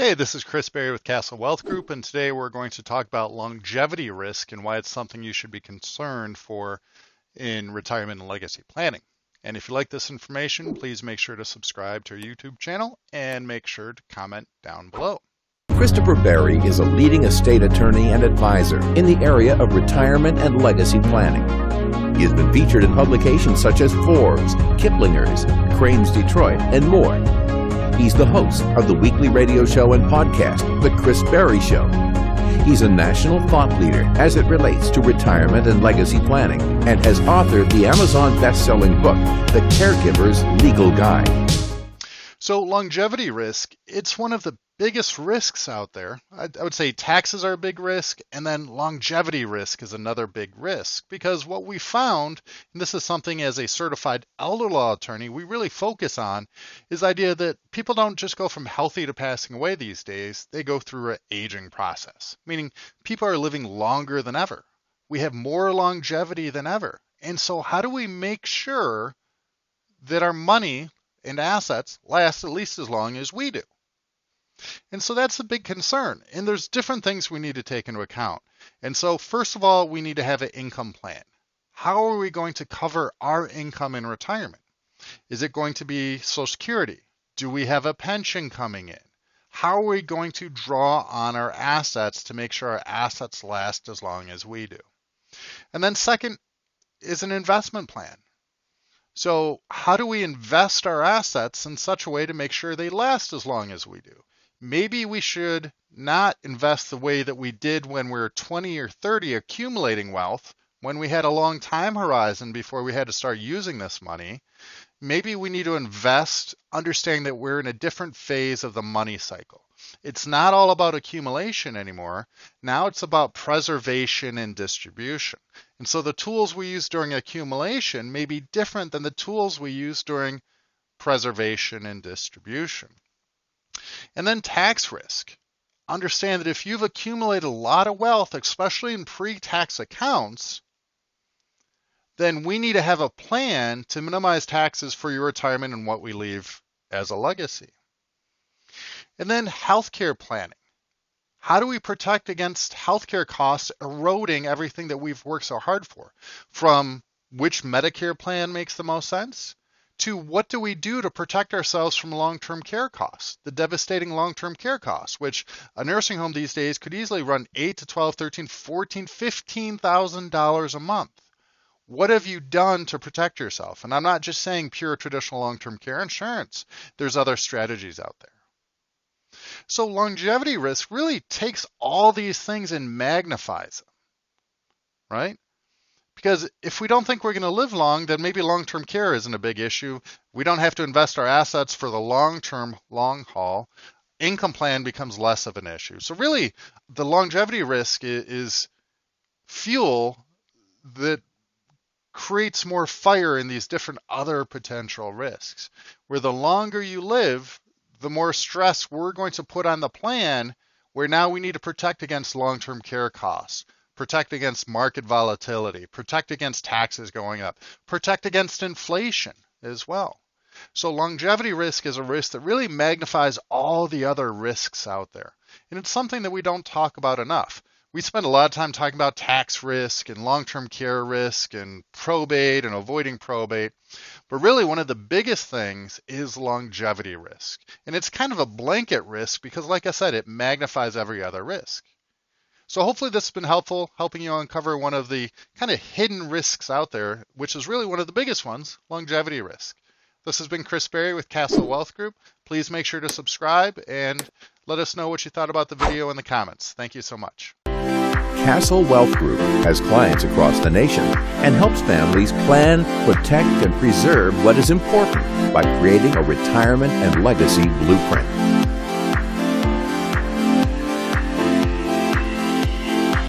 Hey, this is Chris Berry with Castle Wealth Group, and today we're going to talk about longevity risk and why it's something you should be concerned for in retirement and legacy planning. And if you like this information, please make sure to subscribe to our YouTube channel and make sure to comment down below. Christopher Berry is a leading estate attorney and advisor in the area of retirement and legacy planning. He has been featured in publications such as Forbes, Kiplinger's, Crane's Detroit, and more. He's the host of the weekly radio show and podcast, The Chris Berry Show. He's a national thought leader as it relates to retirement and legacy planning, and has authored the Amazon best-selling book, The Caregiver's Legal Guide. So longevity risk, it's one of the biggest risks out there. I would say taxes are a big risk, and then longevity risk is another big risk, because what we found, and this is something as a certified elder law attorney we really focus on, is the idea that people don't just go from healthy to passing away these days, they go through an aging process, meaning people are living longer than ever. We have more longevity than ever. And so how do we make sure that our money and assets last at least as long as we do? And so that's a big concern. And there's different things we need to take into account. And so first of all, we need to have an income plan. How are we going to cover our income in retirement? Is it going to be Social Security? Do we have a pension coming in? How are we going to draw on our assets to make sure our assets last as long as we do? And then second is an investment plan. So how do we invest our assets in such a way to make sure they last as long as we do? Maybe we should not invest the way that we did when we were 20 or 30 accumulating wealth, when we had a long time horizon before we had to start using this money. Maybe we need to invest understanding that we're in a different phase of the money cycle. It's not all about accumulation anymore. Now it's about preservation and distribution. And so the tools we use during accumulation may be different than the tools we use during preservation and distribution. And then tax risk. Understand that if you've accumulated a lot of wealth, especially in pre-tax accounts, then we need to have a plan to minimize taxes for your retirement and what we leave as a legacy. And then healthcare planning. How do we protect against healthcare costs eroding everything that we've worked so hard for? From which Medicare plan makes the most sense, to what do we do to protect ourselves from long-term care costs, the devastating long-term care costs, which a nursing home these days could easily run $8,000 to $12,000, $14,000, $15,000 a month. What have you done to protect yourself? And I'm not just saying pure traditional long-term care insurance. There's other strategies out there. So longevity risk really takes all these things and magnifies them, right? Because if we don't think we're going to live long, then maybe long-term care isn't a big issue. We don't have to invest our assets for the long-term, long haul. Income plan becomes less of an issue. So really, the longevity risk is fuel that creates more fire in these different other potential risks. Where the longer you live, the more stress we're going to put on the plan, where now we need to protect against long-term care costs, protect against market volatility, protect against taxes going up, protect against inflation as well. So longevity risk is a risk that really magnifies all the other risks out there. And it's something that we don't talk about enough. We spend a lot of time talking about tax risk and long-term care risk and probate and avoiding probate. But really one of the biggest things is longevity risk. And it's kind of a blanket risk because, like I said, it magnifies every other risk. So hopefully this has been helpful, helping you uncover one of the kind of hidden risks out there, which is really one of the biggest ones, longevity risk. This has been Chris Berry with Castle Wealth Group. Please make sure to subscribe and let us know what you thought about the video in the comments. Thank you so much. Castle Wealth Group has clients across the nation and helps families plan, protect, and preserve what is important by creating a retirement and legacy blueprint.